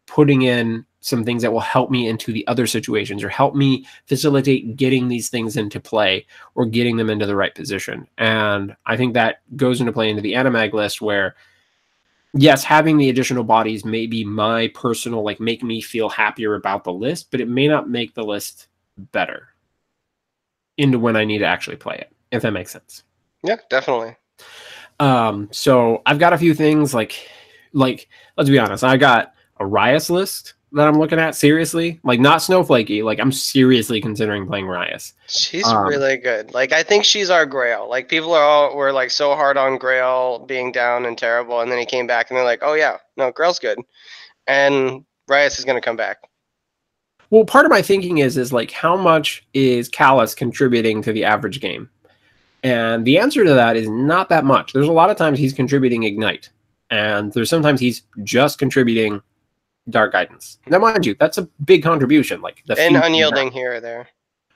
putting in some things that will help me into the other situations or help me facilitate getting these things into play or getting them into the right position. And I think that goes into play into the animag list where, yes, having the additional bodies may be my personal, like, make me feel happier about the list, but it may not make the list better into when I need to actually play it, if that makes sense. Yeah, definitely. So I've got a few things like let's be honest, I got a Rias list that I'm looking at seriously, like not snowflakey, like I'm seriously considering playing Rias. She's really good. Like, I think she's our Grail. Like, people were like so hard on Grail being down and terrible, and then he came back and they're like, oh yeah, no, Grail's good, and Rias is gonna come back. Well, part of my thinking is like, how much is Callus contributing to the average game? And the answer to that is not that much. There's a lot of times he's contributing Ignite, and there's sometimes he's just contributing Dark Guidance. Now, mind you, that's a big contribution. Like and unyielding here or there.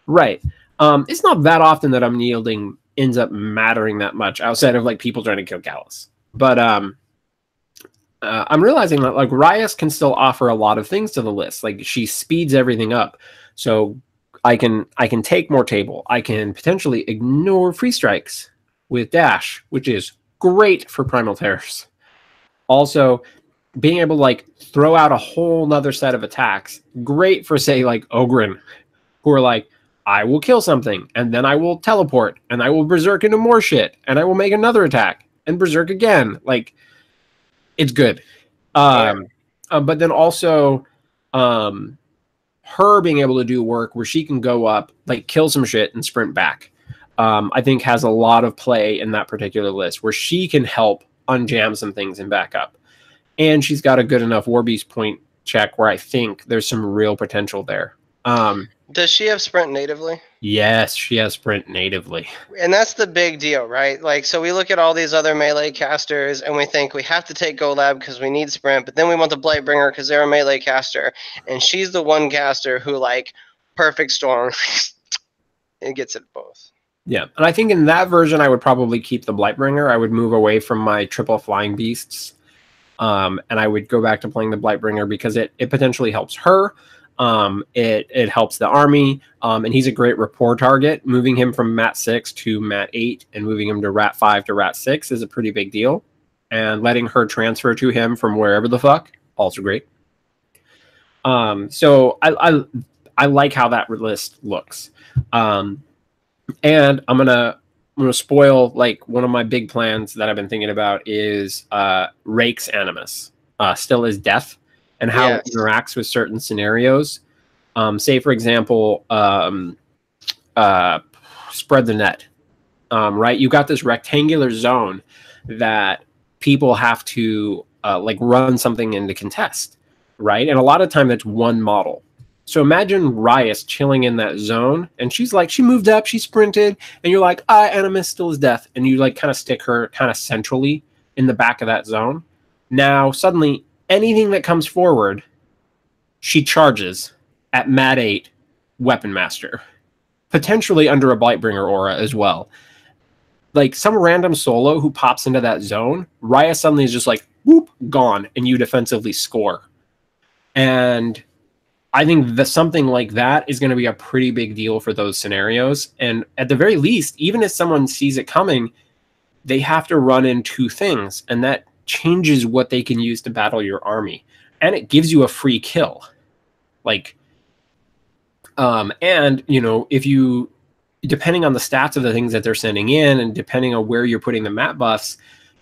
Right. It's not that often that unyielding ends up mattering that much outside of like people trying to kill Callus. But I'm realizing that like Rias can still offer a lot of things to the list. Like she speeds everything up. So I can take more table. I can potentially ignore free strikes with dash, which is great for primal terrors. Also, being able to like throw out a whole nother set of attacks, great for say like Ogren, who are like, I will kill something and then I will teleport and I will berserk into more shit and I will make another attack and berserk again. Like, it's good. But then also her being able to do work where she can go up, like kill some shit and sprint back, I think has a lot of play in that particular list where she can help unjam some things and back up. And she's got a good enough War Beast point check where I think there's some real potential there. Does she have sprint natively? Yes, she has sprint natively. And that's the big deal, right? Like, so we look at all these other melee casters and we think we have to take Golab because we need sprint, but then we want the Blightbringer because they're a melee caster. And she's the one caster who, like, perfect storm and gets it both. Yeah, and I think in that version, I would probably keep the Blightbringer. I would move away from my triple flying beasts. And I would go back to playing the Blightbringer because it potentially helps her. It helps the army, and he's a great rapport target. Moving him from mat 6 to mat 8 and moving him to rat 5 to rat 6 is a pretty big deal. And letting her transfer to him from wherever the fuck, also great. So I like how that list looks. And I'm gonna spoil like one of my big plans that I've been thinking about is Rake's Animus, Still is Death, and how it interacts with certain scenarios. Say, for example, Spread the Net, right? You got this rectangular zone that people have to like run something into contest, right? And a lot of time it's one model. So imagine Rias chilling in that zone, and she's like, she moved up, she sprinted, and you're like, Animus Still is Death, and you like kind of stick her kind of centrally in the back of that zone. Now, suddenly, anything that comes forward, she charges at mat 8 Weapon Master, potentially under a Blightbringer aura as well. Like some random solo who pops into that zone, Rias suddenly is just like, whoop, gone, and you defensively score. And I think that something like that is going to be a pretty big deal for those scenarios. And at the very least, even if someone sees it coming, they have to run in two things, and that changes what they can use to battle your army. And it gives you a free kill. Like, and, you know, if you, depending on the stats of the things that they're sending in and depending on where you're putting the map buffs,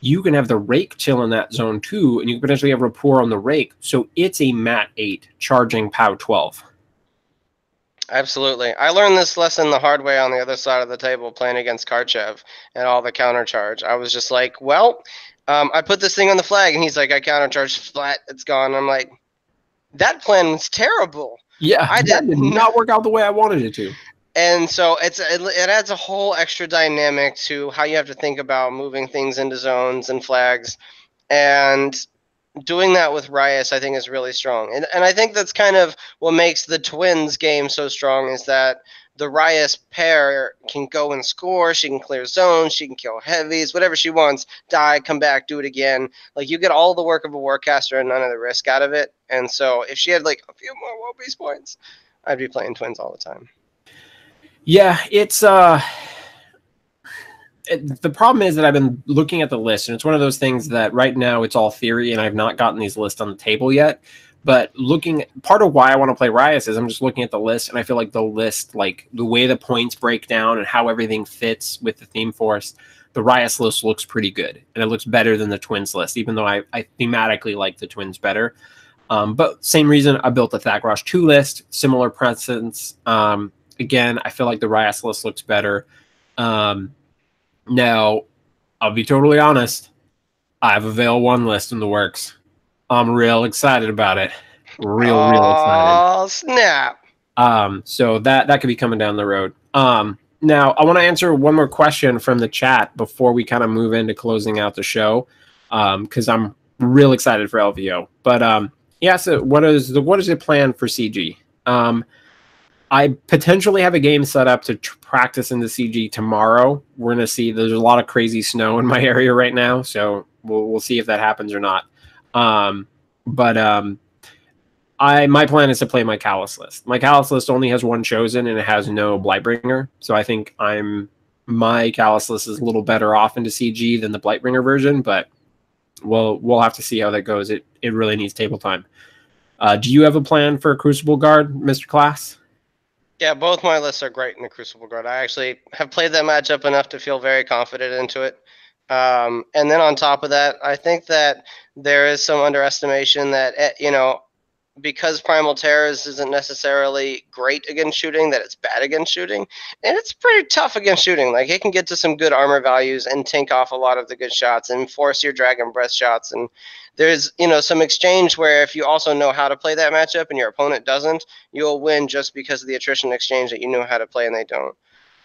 you can have the Rake chill in that zone too, and you can potentially have rapport on the Rake. So it's a mat 8 charging POW 12. Absolutely. I learned this lesson the hard way on the other side of the table playing against Karchev and all the counter charge. I was just like, well, I put this thing on the flag, and he's like, I counter charge flat, it's gone. I'm like, that plan was terrible. Yeah, that did not work out the way I wanted it to. And so it adds a whole extra dynamic to how you have to think about moving things into zones and flags. And doing that with Rias, I think, is really strong. And I think that's kind of what makes the Twins game so strong, is that the Rias pair can go and score. She can clear zones. She can kill heavies, whatever she wants. Die, come back, do it again. Like, you get all the work of a Warcaster and none of the risk out of it. And so if she had like a few more World Beast points, I'd be playing Twins all the time. Yeah, it's the problem is that I've been looking at the list, and it's one of those things that right now it's all theory, and I've not gotten these lists on the table yet. But part of why I want to play Rias is I'm just looking at the list, and I feel like the list, like the way the points break down and how everything fits with the theme force, the Rias list looks pretty good, and it looks better than the Twins list, even though I thematically like the Twins better. But same reason I built the Thagrosh 2 list, similar precedents. Again, I feel like the Rias list looks better. Now, I'll be totally honest. I have a Veil 1 list in the works. I'm real excited about it. Real excited. Oh, snap. So that could be coming down the road. Now, I want to answer one more question from the chat before we kind of move into closing out the show, because I'm real excited for LVO. But yeah, so what is the plan for CG? I potentially have a game set up to practice in the CG tomorrow. We're going to see. There's a lot of crazy snow in my area right now, so we'll see if that happens or not. My plan is to play my Callus list. My Callus list only has one chosen, and it has no Blightbringer. So I think my Callus list is a little better off into CG than the Blightbringer version, but we'll have to see how that goes. It really needs table time. Do you have a plan for Crucible Guard, Mr. Class? Yeah, both my lists are great in the Crucible Guard. I actually have played that matchup enough to feel very confident into it. And then on top of that, I think that there is some underestimation that, because Primal Terrors isn't necessarily great against shooting, that it's bad against shooting. And it's pretty tough against shooting. Like, it can get to some good armor values and tank off a lot of the good shots and force your Dragon Breath shots. And there's, some exchange where if you also know how to play that matchup and your opponent doesn't, you'll win just because of the attrition exchange that you know how to play and they don't.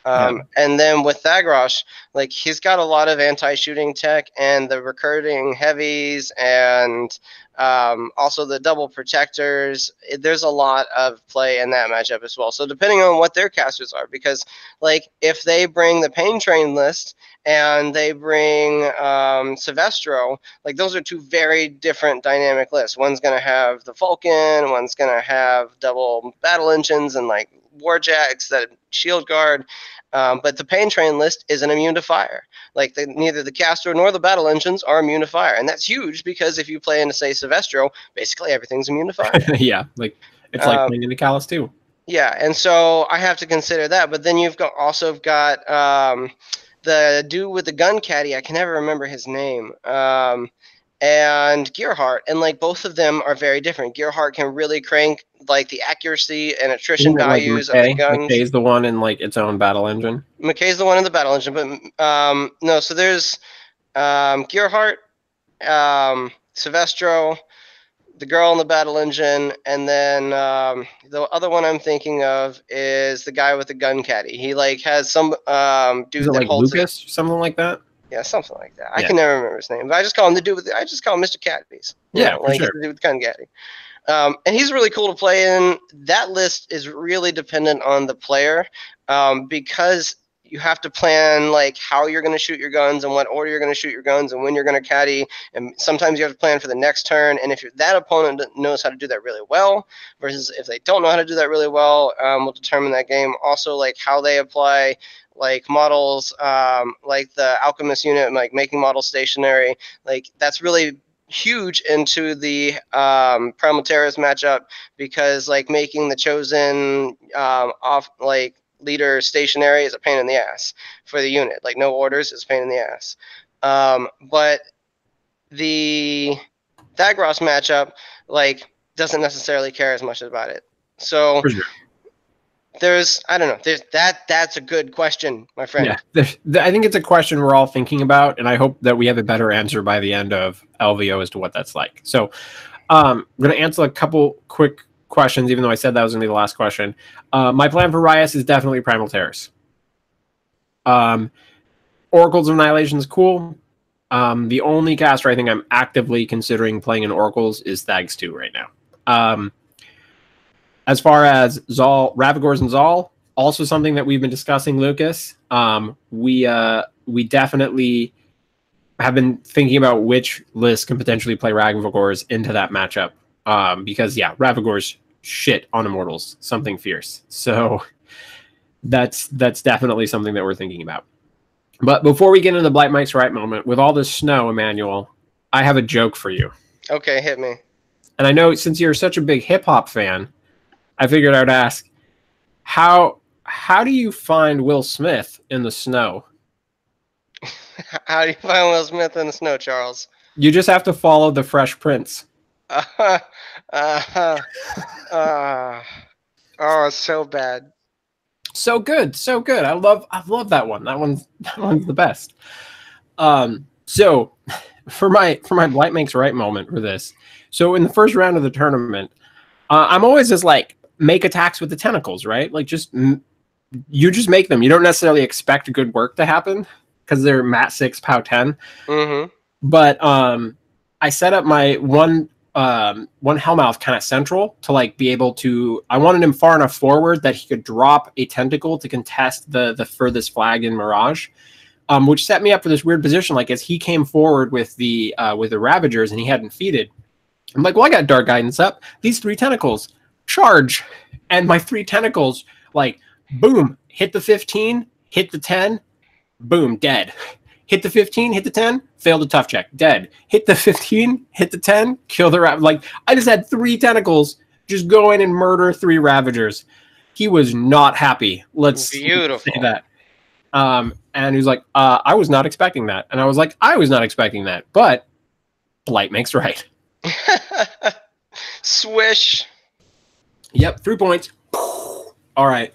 And then with Thagrosh, like, he's got a lot of anti-shooting tech and the recurring heavies and also the double protectors. There's a lot of play in that matchup as well. So depending on what their casters are, because like if they bring the Pain Train list and they bring Silvestro, like those are two very different dynamic lists. One's going to have the Falcon, one's going to have double battle engines and like Warjacks that shield guard. But the Pain Train list isn't immune to fire. Like neither the caster nor the battle engines are immune to fire, and that's huge because if you play into say Silvestro, basically everything's immune to fire. Yeah, like it's like playing into Callus too. Yeah, and so I have to consider that. But then you've also got the dude with the gun caddy. I can never remember his name. And Gearheart, and like both of them are very different. Gearheart can really crank like the accuracy and attrition values of the guns. McKay's the one in like its own battle engine. McKay's the one in the battle engine, but no. So there's Gearheart, Silvestro, the girl in the battle engine, and then the other one I'm thinking of is the guy with the gun caddy. He like has some dude that like holds Lucas, something like that. Yeah, something like that. Yeah. I can never remember his name, but I just call him I just call him Mr. Caddies. Yeah, like sure. The dude with gun caddy. And he's really cool to play in. That list is really dependent on the player because you have to plan like how you're going to shoot your guns and what order you're going to shoot your guns and when you're going to caddy. And sometimes you have to plan for the next turn. And if that opponent knows how to do that really well versus if they don't know how to do that really well, will determine that game. Also, like how they apply like models, like the Alchemist unit, like making models stationary. Like that's really huge into the Primal Terrorist matchup because like making the chosen off like leader stationary is a pain in the ass for the unit. Like no orders is a pain in the ass. But the Thagrosh matchup like doesn't necessarily care as much about it. So for sure. I don't know. That's a good question, my friend. Yeah, I think it's a question we're all thinking about, and I hope that we have a better answer by the end of LVO as to what that's like. So I'm going to answer a couple quick questions, even though I said that was going to be the last question. My plan for Rias is definitely Primal Terrors. Oracles of Annihilation is cool. The only caster I think I'm actively considering playing in Oracles is Thags 2 right now. As far as Ravagors and Zal, also something that we've been discussing, Lucas. We definitely have been thinking about which list can potentially play Ravagors into that matchup. Because yeah, Ravagors shit on Immortals, something fierce. So that's definitely something that we're thinking about. But before we get into the Blight Mike's Right moment, with all this snow, Emmanuel, I have a joke for you. Okay, hit me. And I know since you're such a big hip hop fan, I figured I'd ask, how do you find Will Smith in the snow? How do you find Will Smith in the snow, Charles? You just have to follow the Fresh Prince. Oh, it's so bad. So good, so good. I love that one. That one's the best. So for my Blight Makes Right moment for this. So in the first round of the tournament, I'm always just like, make attacks with the tentacles, right? Like you just make them. You don't necessarily expect good work to happen because they're mat 6, POW 10. Mm-hmm. But I set up my one Hellmouth kind of central to like be able to. I wanted him far enough forward that he could drop a tentacle to contest the furthest flag in Mirage, which set me up for this weird position. Like as he came forward with the Ravagers and he hadn't feeded, I'm like, well, I got Dark Guidance up. These 3 tentacles charge, and my 3 tentacles like boom hit the 15, hit the 10, boom dead. Hit the 15, hit the 10, failed a tough check, dead. Hit the 15, hit the 10, kill the Ravager. Like, I just had 3 tentacles just go in and murder 3 Ravagers. He was not happy. Let's say that. And he was like, I was not expecting that. And I was like, I was not expecting that. But Blight makes right. Swish. Yep, 3 points. All right.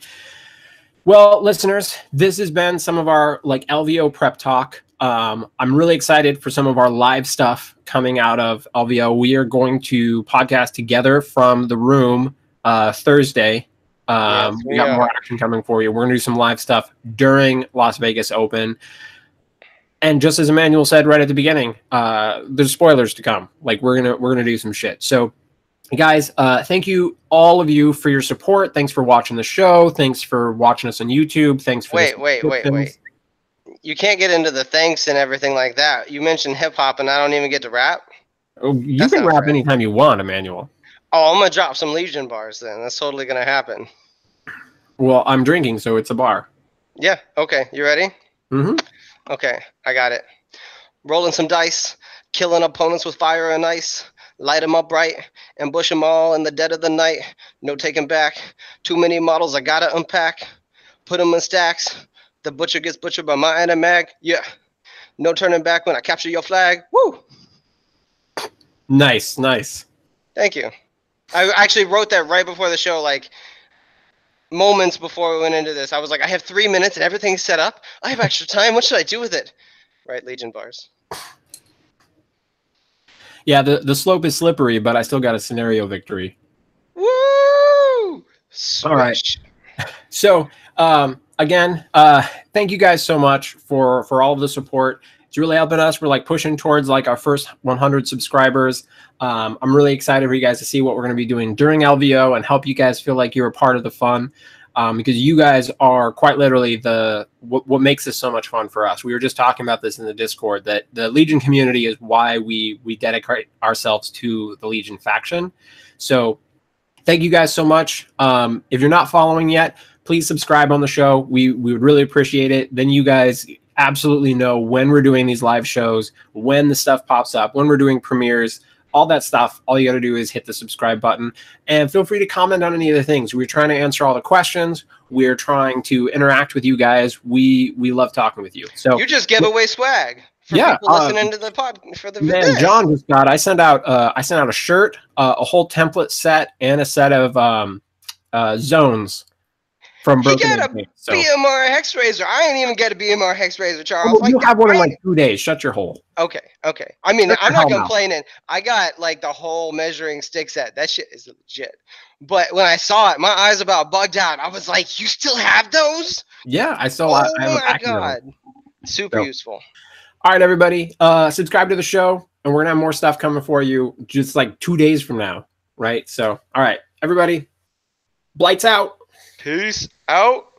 Well, listeners, this has been some of our like LVO prep talk. I'm really excited for some of our live stuff coming out of LVO. We are going to podcast together from the room Thursday. Yes, we got more action coming for you. We're gonna do some live stuff during Las Vegas Open. And just as Emmanuel said right at the beginning, there's spoilers to come. Like we're gonna do some shit. So guys, thank you, all of you, for your support. Thanks for watching the show. Thanks for watching us on YouTube. Thanks for wait. You can't get into the thanks and everything like that. You mentioned hip hop, and I don't even get to rap. Oh, you can rap anytime you want, Emmanuel. Oh, I'm gonna drop some Legion bars then. That's totally gonna happen. Well, I'm drinking, so it's a bar. Yeah. Okay. You ready? Mm-hmm. Okay, I got it. Rolling some dice, killing opponents with fire and ice. Light them up bright, ambush them all in the dead of the night. No taking back. Too many models I gotta unpack. Put them in stacks. The butcher gets butchered by my mag. Yeah. No turning back when I capture your flag. Woo! Nice, nice. Thank you. I actually wrote that right before the show, like moments before we went into this. I was like, I have 3 minutes and everything's set up. I have extra time. What should I do with it? Right, Legion bars. Yeah, the slope is slippery, but I still got a scenario victory. Woo! Swish. All right. So, again, thank you guys so much for all of the support. It's really helping us. We're like pushing towards like our first 100 subscribers. I'm really excited for you guys to see what we're going to be doing during LVO and help you guys feel like you're a part of the fun. Because you guys are quite literally what makes this so much fun for us. We were just talking about this in the Discord, that the Legion community is why we dedicate ourselves to the Legion faction. So thank you guys so much. If you're not following yet, please subscribe on the show. We would really appreciate it. Then you guys absolutely know when we're doing these live shows, when the stuff pops up, when we're doing premieres, all that stuff. All you got to do is hit the subscribe button, and feel free to comment on any of the things. We're trying to answer all the questions. We're trying to interact with you guys. We love talking with you. So you just gave away swag for people listening to the pod for the man. This. John just got. I sent out a shirt, a whole template set, and a set of zones. From he got a BMR Hex Razor. I ain't even get a BMR Hex Razor, Charles. Well, you have one in like 2 days. Shut your hole. Okay. I mean, I'm not complaining. I got like the whole measuring stick set. That shit is legit. But when I saw it, my eyes about bugged out. I was like, "You still have those?" Yeah, I saw. Oh my god, super useful. All right, everybody, subscribe to the show, and we're gonna have more stuff coming for you just like 2 days from now, right? So, all right, everybody, Blights out. Peace out.